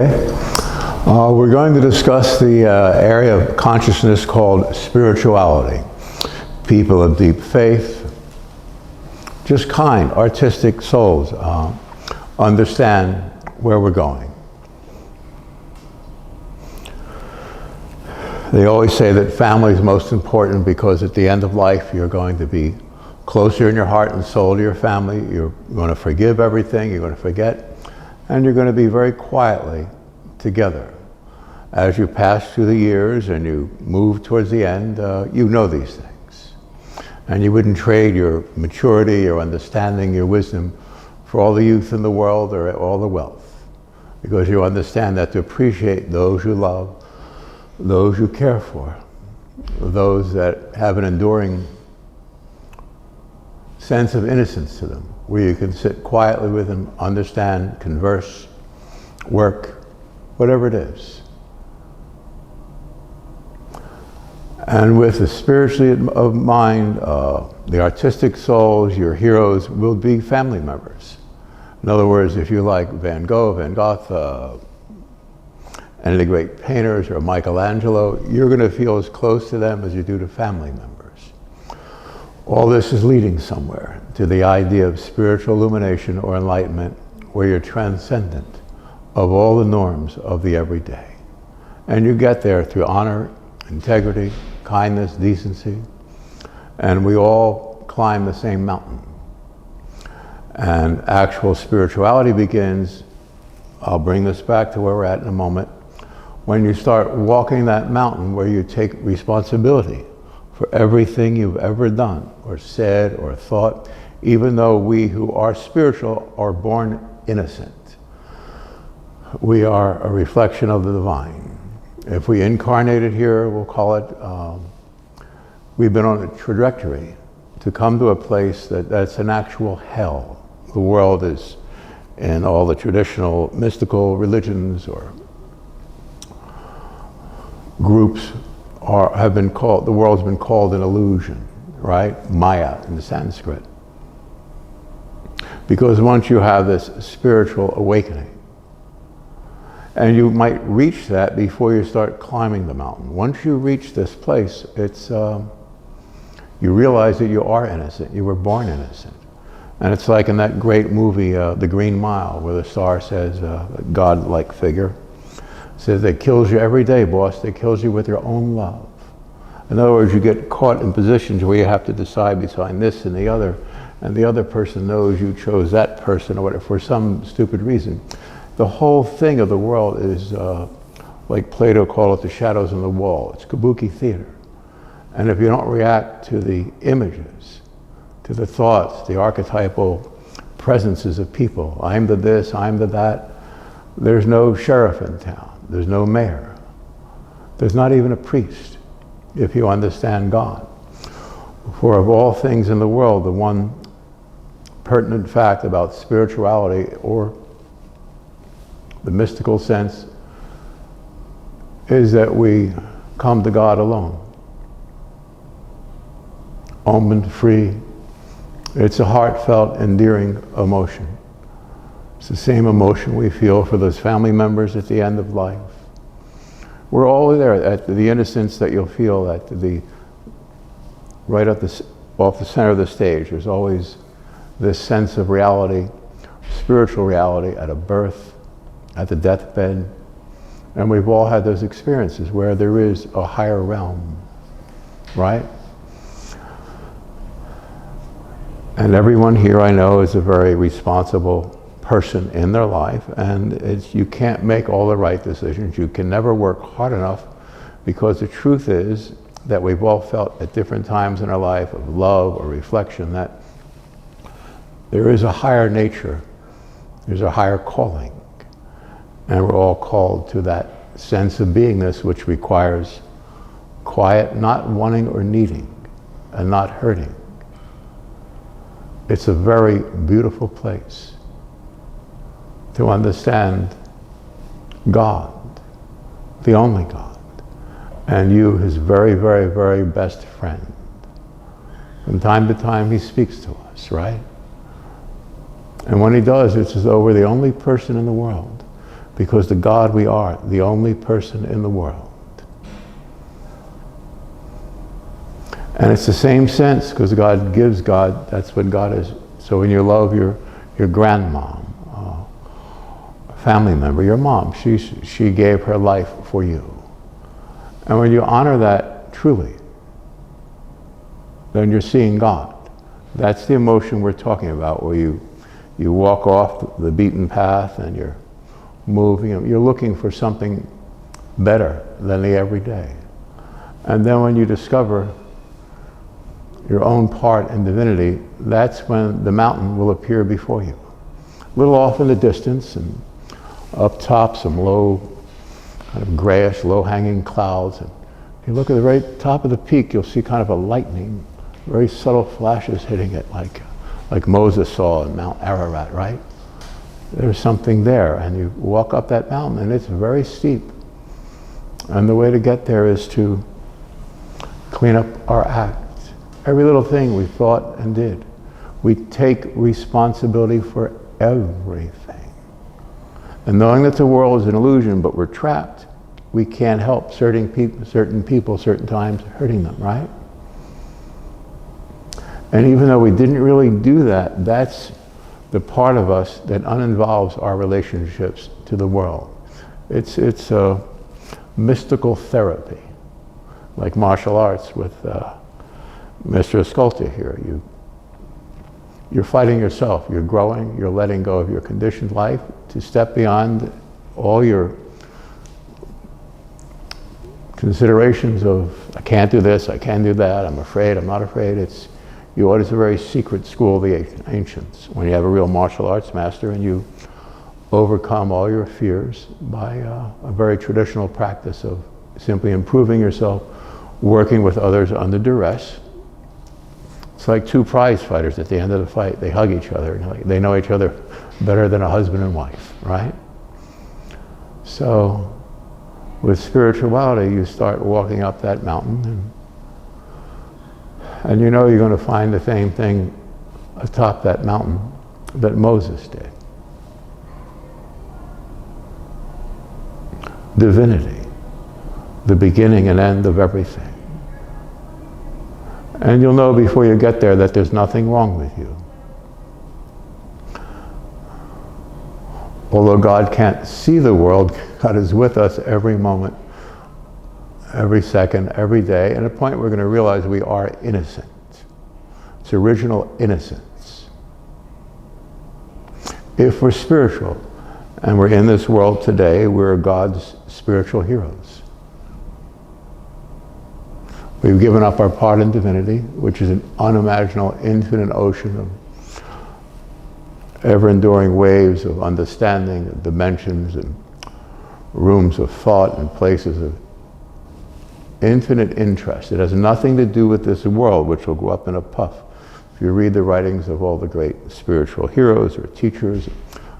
We're going to discuss the area of consciousness called spirituality. People of deep faith, just kind, artistic souls, understand where we're going. They always say that family is most important because at the end of life you're going to be closer in your heart and soul to your family. You're going to forgive everything, you're going to forget, and you're going to be very quietly together. As you pass through the years and you move towards the end, you know these things. And you wouldn't trade your maturity, your understanding, your wisdom for all the youth in the world or all the wealth. Because you understand that to appreciate those you love, those you care for, those that have an enduring sense of innocence to them, where you can sit quietly with them, understand, converse, work, whatever it is. And with the spiritually of mind, the artistic souls, your heroes will be family members. In other words, if you like Van Gogh, Van Gogh, any of the great painters or Michelangelo, you're going to feel as close to them as you do to family members. All this is leading somewhere, to the idea of spiritual illumination or enlightenment, where you're transcendent of all the norms of the everyday. And you get there through honor, integrity, kindness, decency, and we all climb the same mountain. And actual spirituality begins, I'll bring this back to where we're at in a moment, when you start walking that mountain where you take responsibility for everything you've ever done or said or thought, even though we who are spiritual are born innocent. We are a reflection of the divine. If we incarnated here, we'll call it, we've been on a trajectory to come to a place that's an actual hell. The world is, in all the traditional mystical religions or groups, have been called, the world's been called an illusion, right? Maya in the Sanskrit. Because once you have this spiritual awakening, and you might reach that before you start climbing the mountain. Once you reach this place, it's you realize that you are innocent. You were born innocent. And it's like in that great movie, The Green Mile, where the star says, a God-like figure, says, "They kills you every day, boss. They kills you with your own love." In other words, you get caught in positions where you have to decide between this and the other person knows you chose that person or whatever for some stupid reason. The whole thing of the world is, like Plato called it, the shadows on the wall. It's kabuki theater. And if you don't react to the images, to the thoughts, the archetypal presences of people, I'm the this, I'm the that, there's no sheriff in town. There's no mayor. There's not even a priest, if you understand God. For of all things in the world, the one pertinent fact about spirituality or the mystical sense is that we come to God alone. Open, free. It's a heartfelt, endearing emotion. It's the same emotion we feel for those family members at the end of life. We're all there at the innocence that you'll feel at right off the center of the stage. There's always this sense of reality, spiritual reality at a birth, at the deathbed. And we've all had those experiences where there is a higher realm, right? And everyone here I know is a very responsible person in their life, and you can't make all the right decisions. You can never work hard enough, because the truth is that we've all felt at different times in our life of love or reflection that there is a higher nature, there's a higher calling, and we're all called to that sense of beingness, which requires quiet, not wanting or needing, and not hurting. It's a very beautiful place to understand God, the only God, and you, his very, very, very best friend. From time to time, he speaks to us, right? And when he does, it's as though we're the only person in the world. because the God we are, the only person in the world. And it's the same sense, because God gives God, that's what God is. So when you love your grandmom, family member, your mom, she gave her life for you. And when you honor that truly, then you're seeing God. That's the emotion we're talking about, where you walk off the beaten path and you're moving, you're looking for something better than the everyday. And then when you discover your own part in divinity, that's when the mountain will appear before you. A little off in the distance, and up top some low, kind of grayish, low-hanging clouds. And if you look at the very top of the peak, you'll see kind of a lightning, very subtle flashes hitting it, like Moses saw in Mount Ararat, right? There's something there, and you walk up that mountain, and it's very steep. And the way to get there is to clean up our act. Every little thing we thought and did. We take responsibility for everything. And knowing that the world is an illusion, but we're trapped, we can't help certain people, certain times, hurting them, right? And even though we didn't really do that, that's the part of us that uninvolves our relationships to the world. It's a mystical therapy, like martial arts with Mr. Esculta here. You're fighting yourself, you're growing, you're letting go of your conditioned life to step beyond all your considerations of, I can't do this, I can't do that, I'm afraid, I'm not afraid. It's a very secret school of the ancients. When you have a real martial arts master and you overcome all your fears by a very traditional practice of simply improving yourself, working with others under duress. It's like two prize fighters at the end of the fight. They hug each other. And they know each other better than a husband and wife, right? So with spirituality, you start walking up that mountain, and you know you're going to find the same thing atop that mountain that Moses did. Divinity, the beginning and end of everything. And you'll know before you get there that there's nothing wrong with you. Although God can't see the world, God is with us every moment, every second, every day. And at a point we're going to realize we are innocent. It's original innocence. If we're spiritual and we're in this world today, we're God's spiritual heroes. We've given up our part in divinity, which is an unimaginable, infinite ocean of ever-enduring waves of understanding, dimensions, and rooms of thought, and places of infinite interest. It has nothing to do with this world, which will go up in a puff. If you read the writings of all the great spiritual heroes or teachers,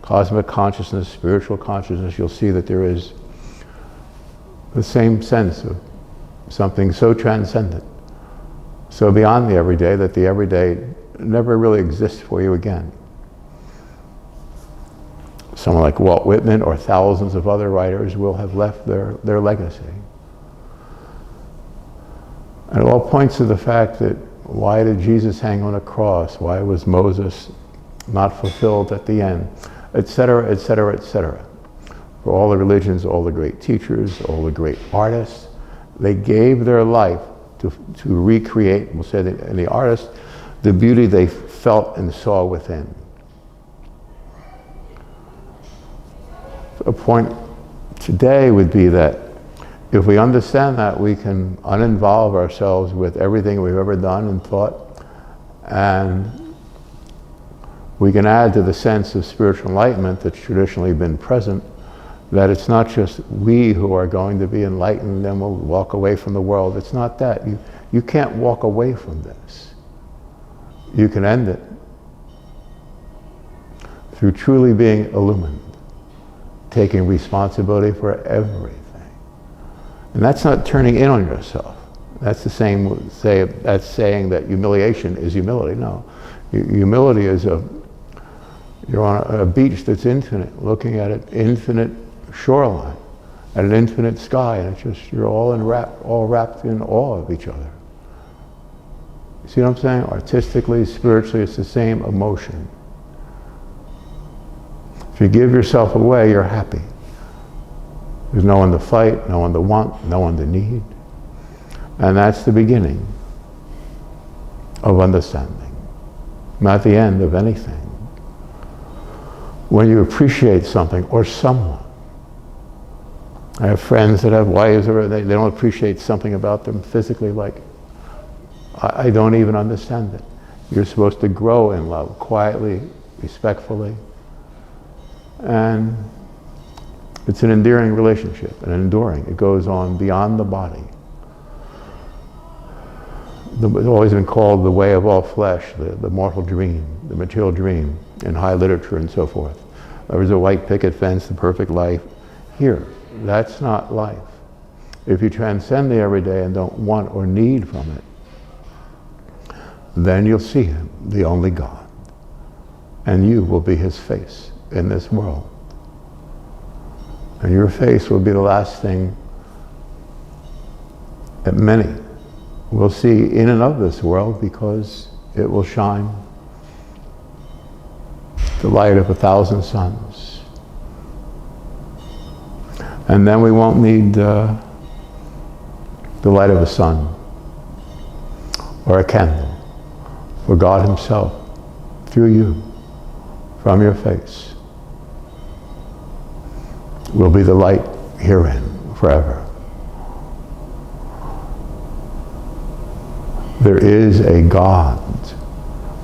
cosmic consciousness, spiritual consciousness, you'll see that there is the same sense of something so transcendent, so beyond the everyday, that the everyday never really exists for you again. Someone like Walt Whitman or thousands of other writers will have left their legacy. And it all points to the fact that why did Jesus hang on a cross? Why was Moses not fulfilled at the end? Etc., etc., etc. For all the religions, all the great teachers, all the great artists, they gave their life to recreate, we'll say that in the artist, the beauty they felt and saw within. A point today would be that if we understand that, we can uninvolve ourselves with everything we've ever done and thought, and we can add to the sense of spiritual enlightenment that's traditionally been present, that it's not just we who are going to be enlightened and will walk away from the world. It's not that. You can't walk away from this. You can end it through truly being illumined, taking responsibility for everything. And that's not turning in on yourself. That's the same, that's saying that humiliation is humility. No, humility is you're on a beach that's infinite, looking at it, infinite shoreline, at an infinite sky, and it's just, you're all wrapped in awe of each other. See what I'm saying? Artistically, spiritually, it's the same emotion. If you give yourself away, you're happy. There's no one to fight, no one to want, no one to need. And that's the beginning of understanding, not the end of anything. When you appreciate something or someone. I have friends that have wives, or they don't appreciate something about them physically, like, I don't even understand it. You're supposed to grow in love, quietly, respectfully. And it's an endearing relationship, and enduring. It goes on beyond the body. It's always been called the way of all flesh, the mortal dream, the material dream, in high literature and so forth. There was a white picket fence, the perfect life. Here, that's not life. If you transcend the everyday and don't want or need from it, then you'll see him, the only God. And you will be his face in this world. And your face will be the last thing that many will see in and of this world, because it will shine the light of 1,000 suns. And then we won't need the light of a sun or a candle, for God himself, through you, from your face, will be the light herein forever. There is a God.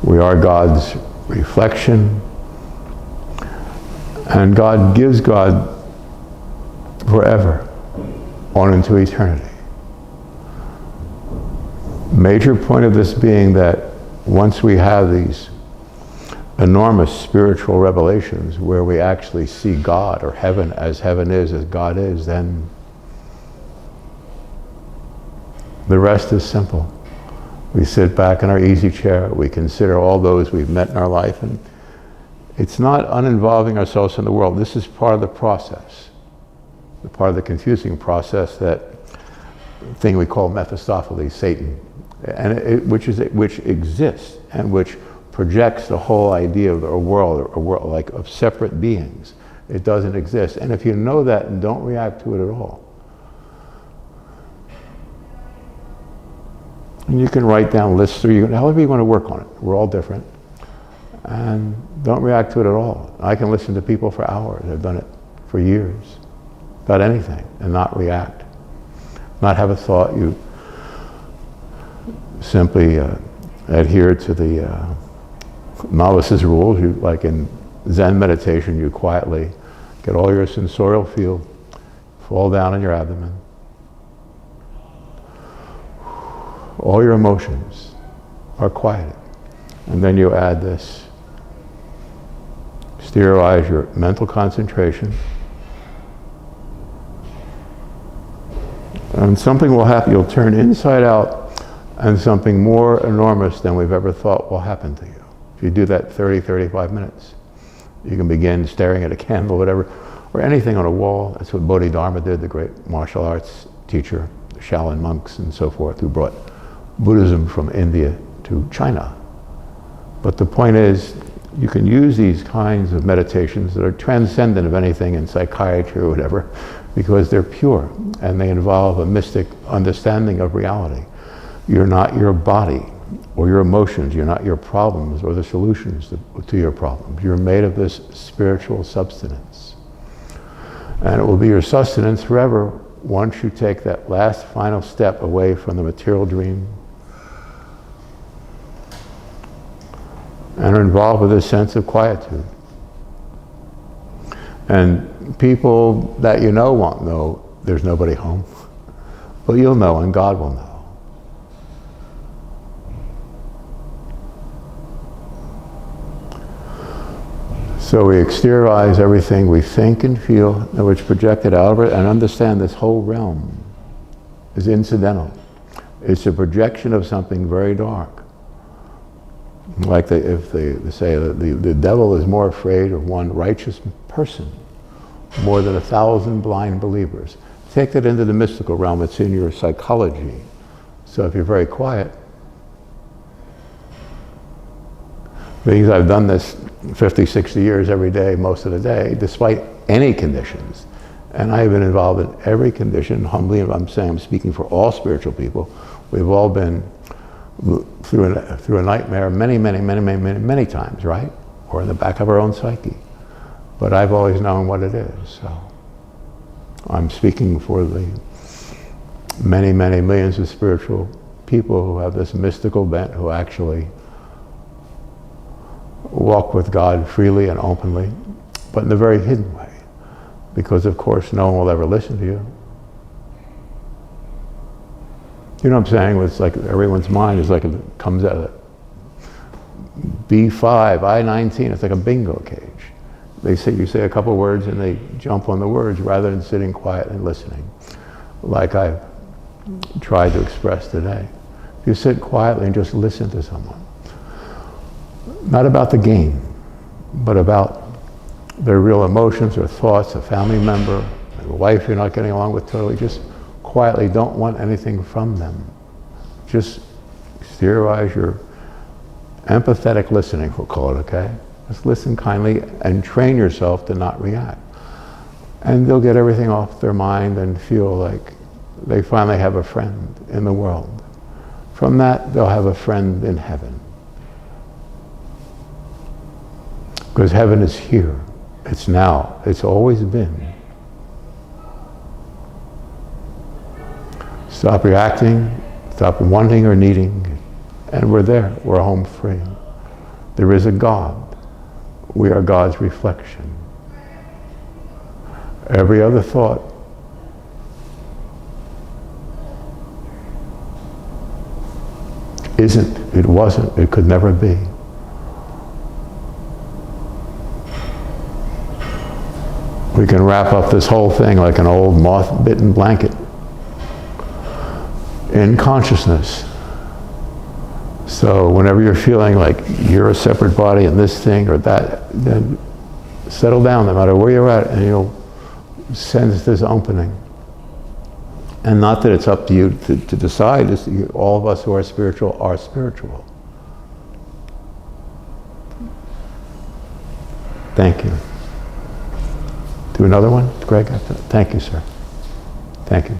We are God's reflection, and God gives God forever on into eternity. Major point of this being that once we have these enormous spiritual revelations where we actually see God or heaven as God is, then the rest is simple. We sit back in our easy chair, we consider all those we've met in our life, and it's not uninvolving ourselves in the world. This is part of the process, the part of the confusing process, that thing we call Mephistopheles, Satan, and which exists and which projects the whole idea of a world like of separate beings. It doesn't exist. And if you know that and don't react to it at all, and you can write down lists, or however you want to work on it. We're all different. And don't react to it at all. I can listen to people for hours. I've done it for years about anything and not react. Not have a thought. You simply adhere to the novice's rules. You, like in Zen meditation, you quietly get all your sensorial field, fall down in your abdomen. All your emotions are quieted. And then you add this. Sterilize your mental concentration. And something will happen. You'll turn inside out, and something more enormous than we've ever thought will happen to you. If you do that 30, 35 minutes, you can begin staring at a candle, whatever, or anything on a wall. That's what Bodhidharma did, the great martial arts teacher, the Shaolin monks and so forth, who brought Buddhism from India to China. But the point is, you can use these kinds of meditations that are transcendent of anything in psychiatry or whatever, because they're pure and they involve a mystic understanding of reality. You're not your body or your emotions. You're not your problems or the solutions to your problems. You're made of this spiritual substance. And it will be your sustenance forever once you take that last final step away from the material dream and are involved with this sense of quietude. And people that you know won't know there's nobody home, but you'll know and God will know. So we exteriorize everything we think and feel, which projected out of it, and understand this whole realm is incidental. It's a projection of something very dark. Like if they say that the devil is more afraid of one righteous person more than 1,000 blind believers. Take that into the mystical realm. It's in your psychology. So if you're very quiet, because I've done this 50, 60 years every day, most of the day, despite any conditions. And I have been involved in every condition. Humbly, I'm saying, I'm speaking for all spiritual people. We've all been through a nightmare many times, right? Or in the back of our own psyche. But I've always known what it is. So I'm speaking for the many millions of spiritual people who have this mystical bent, who actually walk with God freely and openly, but in a very hidden way. Because of course no one will ever listen to you. You know what I'm saying? It's like everyone's mind is like, it comes out of B5, I-19, it's like a bingo cage. You say a couple words and they jump on the words rather than sitting quiet and listening, like I've tried to express today. If you sit quietly and just listen to someone, not about the game, but about their real emotions or thoughts, a family member, a wife you're not getting along with totally, just quietly, don't want anything from them. Just exteriorize your empathetic listening, we'll call it, okay? Just listen kindly and train yourself to not react. And they'll get everything off their mind and feel like they finally have a friend in the world. From that, they'll have a friend in heaven. Because heaven is here. It's now. It's always been. Stop reacting, stop wanting or needing, and we're there. We're home free. There is a God. We are God's reflection. Every other thought isn't, it wasn't, it could never be. We can wrap up this whole thing like an old moth-bitten blanket in consciousness. So whenever you're feeling like you're a separate body and this thing or that, then settle down no matter where you're at, and you'll sense this opening. And not that it's up to you to decide, all of us who are spiritual are spiritual. Thank you. Do another one, Greg? Thank you, sir. Thank you.